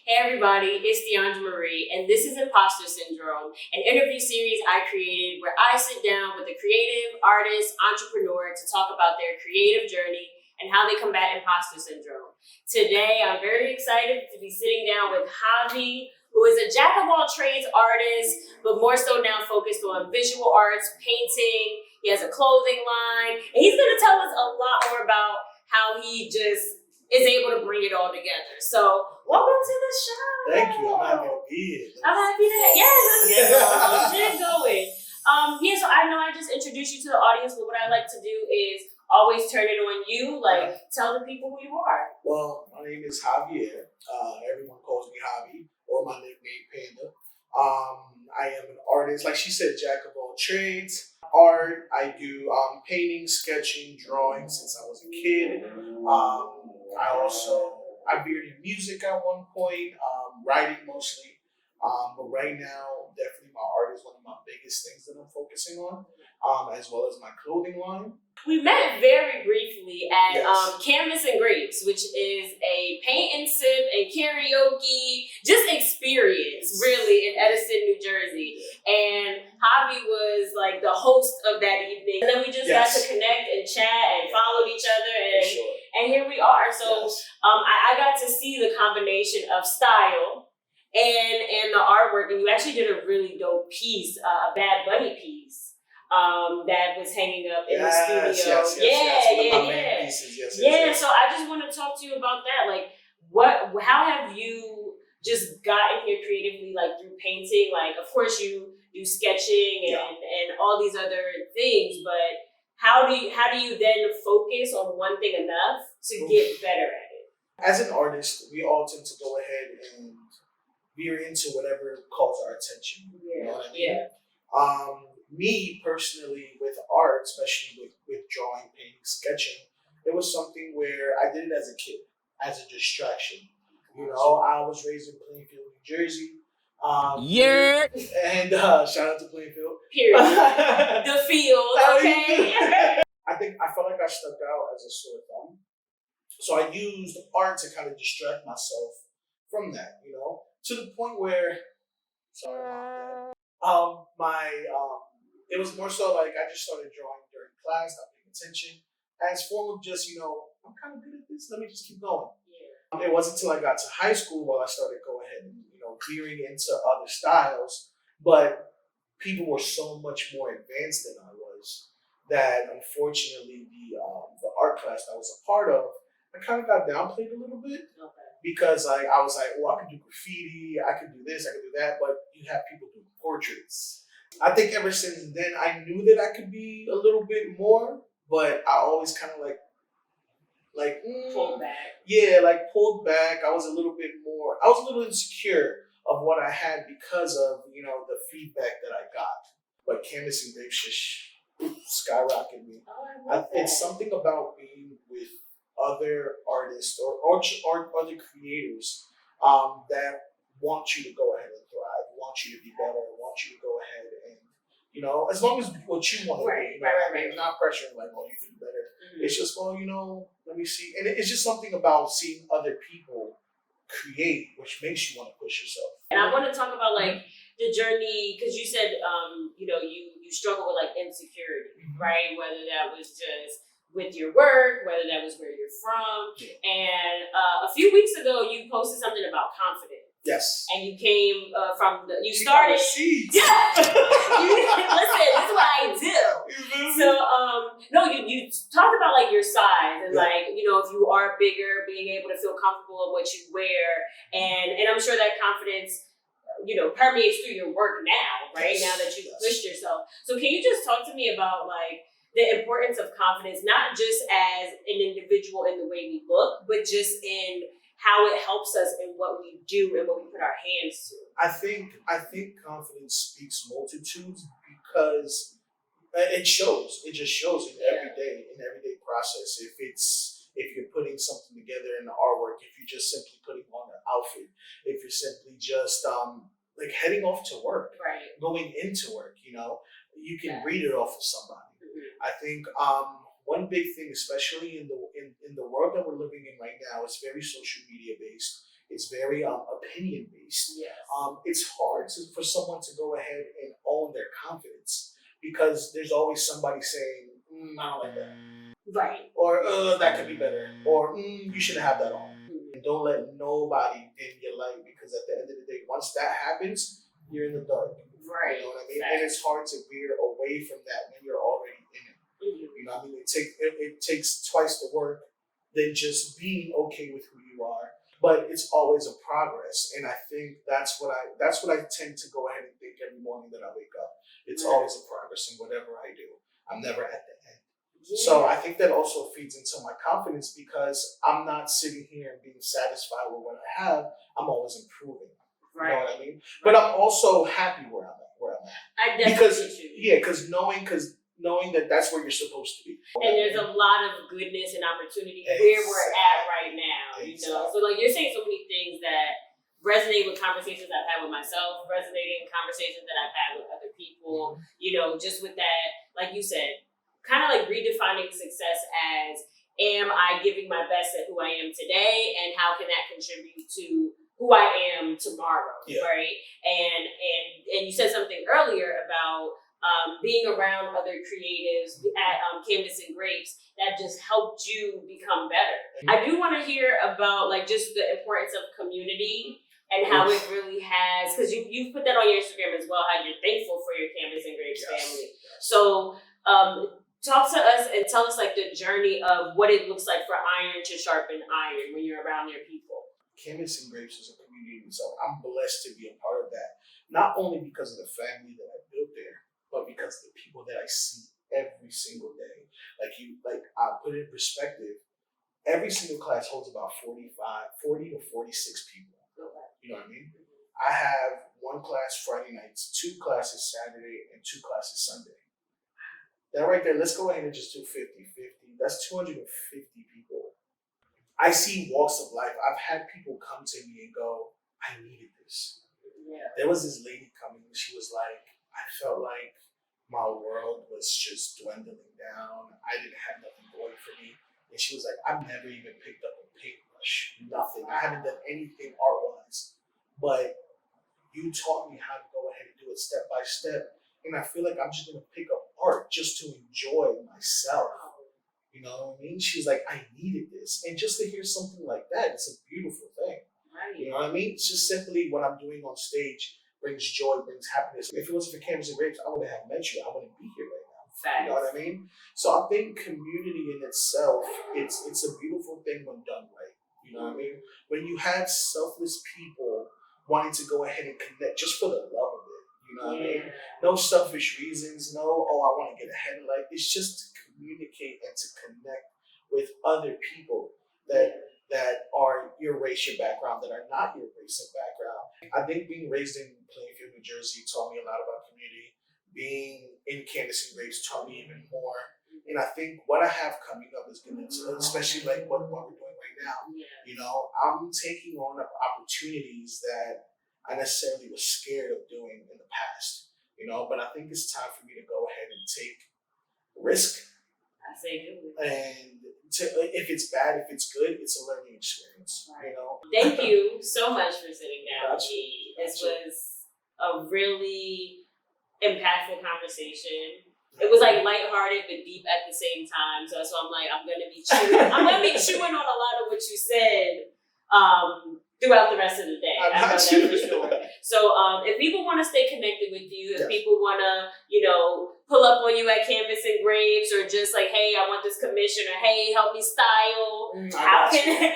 Hey everybody, it's Diandra Marie, and this is Imposter Syndrome, an interview series I created where I sit down with a creative, artist, entrepreneur to talk about their creative journey and how they combat imposter syndrome. Today, I'm very excited to be sitting down with Javee, who is a jack of all trades artist, but more so now focused on visual arts, painting. He has a clothing line, and he's going to tell us a lot more about how he just is able to bring it all together. So, welcome to the show. Thank you. I'm happy to be here. I'm happy that, let's get going. So I know I just introduced you to the audience, but what I like to do is always turn it on you. Tell the people who you are. Well, my name is Javier. Everyone calls me Javee, or my nickname Panda. I am an artist, like she said, jack of all trades. Art, I do painting, sketching, drawing since I was a kid. I veered in music at one point, writing mostly. But right now, definitely my art is one of my biggest things that I'm focusing on, as well as my clothing line. We met very briefly at Yes. Canvas and Grapes, which is a paint and sip and karaoke just experience, really, in Edison, New Jersey. And Javee was like the host of that evening. And then we just got to connect and chat and followed each other. And here we are. So I got to see the combination of style and the artwork. And you actually did a really dope piece, a Bad Bunny piece. That was hanging up in the studio. So I just want to talk to you about that. Like, how have you just gotten here creatively, like through painting? Like, of course you do sketching and all these other things, but how do you then focus on one thing enough to get better at it? As an artist, we all tend to go ahead and veer into whatever calls our attention. You know what I mean? Me personally, with art, especially with drawing, painting, sketching, it was something where I did it as a kid, as a distraction. You know, I was raised in Plainfield, New Jersey. And shout out to Plainfield. Period. The field, okay? I felt like I stuck out as a sore thumb. So I used art to kind of distract myself from that, you know, to the point where, sorry about that. It was more so like I just started drawing during class, not paying attention, as form of just, I'm kind of good at this, let me just keep going. It wasn't until I got to high school where I started go ahead and, veering into other styles, but people were so much more advanced than I was that unfortunately the art class that I was a part of, I kind of got downplayed a little bit. Because I was like, well, I could do graffiti, I could do this, I could do that, but you have people doing portraits. I think ever since then, I knew that I could be a little bit more, but I always kind of pulled back. Yeah, like pulled back. I was a little insecure of what I had because of, the feedback that I got. But Canvas and Grapes just skyrocketed me. It's something about being with other artists or other creators that want you to go ahead and thrive, want you to be better, want you to go ahead and, as long as what you want to do, right. Not pressuring like, oh, you can do better. Mm-hmm. It's just, well, let me see. And it's just something about seeing other people create, which makes you want to push yourself. And I want to talk about like the journey, because you said, you struggle with like insecurity, right? Whether that was just with your work, whether that was where you're from. Yeah. And a few weeks ago, you posted something about confidence. Yes. And you came you started. Yeah. Listen, this is what I do. So, you talked about like your size and like, if you are bigger, being able to feel comfortable in what you wear. And I'm sure that confidence, permeates through your work now, right? Now that you've pushed yourself. So can you just talk to me about like, the importance of confidence, not just as an individual in the way we look, but just in how it helps us in what we do and what we put our hands to. I think confidence speaks multitudes because it shows. It just shows in everyday process. If you're putting something together in the artwork, if you're just simply putting on an outfit, if you're simply just like heading off to work, going into work, you can read it off of somebody. I think one big thing, especially in the world that we're living in right now, is very social media based. It's very opinion based. Yes. It's hard for someone to go ahead and own their confidence because there's always somebody saying, I don't like that. Right. Or that could be better. Or you shouldn't have that on. And don't let nobody dim your light because at the end of the day, once that happens, you're in the dark. Right. You know what I mean? And it's hard to veer away from that when you're already in it. You know what I mean? It takes twice the work than just being okay with who you are. But it's always a progress. And I think that's what I tend to go ahead and think every morning that I wake up. It's always a progress in whatever I do. I'm never at the end. Yeah. So I think that also feeds into my confidence because I'm not sitting here and being satisfied with what I have. I'm always improving. Right. You know what I mean? Right. But I'm also happy where I'm at. I definitely because knowing that that's where you're supposed to be. And there's a lot of goodness and opportunity where we're at right now. You know, so like you're saying so many things that resonate with conversations I've had with myself, resonating conversations that I've had with other people. You know, just with that, like you said, kind of like redefining success as, am I giving my best at who I am today, and how can that contribute to who I am tomorrow, right? And you said something earlier about being around other creatives at Canvas and Grapes that just helped you become better. I do want to hear about like just the importance of community and how it really has, because you've put that on your Instagram as well, how you're thankful for your Canvas and Grapes family. So talk to us and tell us like the journey of what it looks like for iron to sharpen iron when you're around your people. Canvas and Grapes is a community, so I'm blessed to be a part of that. Not only because of the family that I built there, but because of the people that I see every single day. I'll put it in perspective. Every single class holds about 40 to 46 people. You know what I mean? I have one class Friday nights, 2 classes Saturday, and 2 classes Sunday. That right there, let's go ahead and just do 50-50. That's 250 people. I see walks of life. I've had people come to me and go, I needed this. Yeah. There was this lady coming and she was like, I felt like my world was just dwindling down. I didn't have nothing going for me. And she was like, I've never even picked up a paintbrush. Nothing. I haven't done anything art-wise. But you taught me how to go ahead and do it step by step. And I feel like I'm just going to pick up art just to enjoy myself. You know what I mean? She was like, I needed this. And just to hear something like that, it's a beautiful thing. Right. You know what I mean? It's just simply what I'm doing on stage brings joy, brings happiness. If it wasn't for Canvas and Grapes, I wouldn't have met you. I wouldn't be here right now. Facts. You know what I mean? So I think community in itself, it's a beautiful thing when done right. You know what I mean? When you have selfless people wanting to go ahead and connect just for the love of it. You know what I mean? No selfish reasons. No, I want to get ahead in life. It's just to communicate and to connect with other people that are your race, your background, that are not your race and background. I think being raised in Plainfield, New Jersey taught me a lot about community. Being in Canvas and Grapes taught me even more. And I think what I have coming up is going to, especially like what we're doing right now, you know, I'm taking on opportunities that I necessarily was scared of doing in the past, you know, but I think it's time for me to go ahead and take risk. I say do. And if it's bad, if it's good, it's a learning experience, you know. Thank you so much for sitting down with me. This was a really impactful conversation. It was like lighthearted but deep at the same time. So I'm like, I'm gonna be chewing on a lot of what you said throughout the rest of the day. I know that for sure. So if people want to stay connected with you, if people want to, you know, pull up on you at Canvas and Grapes, or just like, hey, I want this commission, or hey, help me style, how can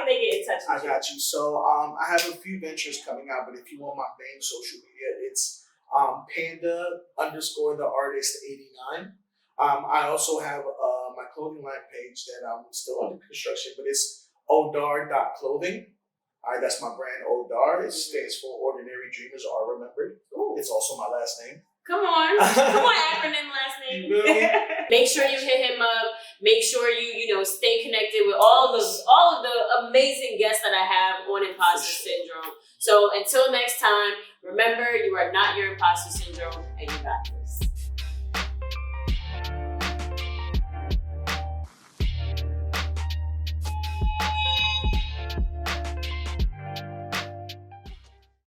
they get in touch with you? I got you. So I have a few ventures coming out, but if you want my main social media, it's Panda_the_artist89. I also have my clothing line page that I'm still under construction, but it's Odar.clothing. All right, that's my brand, Odar. It stands for Ordinary Dreamers Are Remembered. Ooh. It's also my last name. Come on, acronym last name. Make sure you hit him up. Make sure you stay connected with all of the amazing guests that I have on Imposter Syndrome. So until next time, remember, you are not your imposter syndrome, and you got this.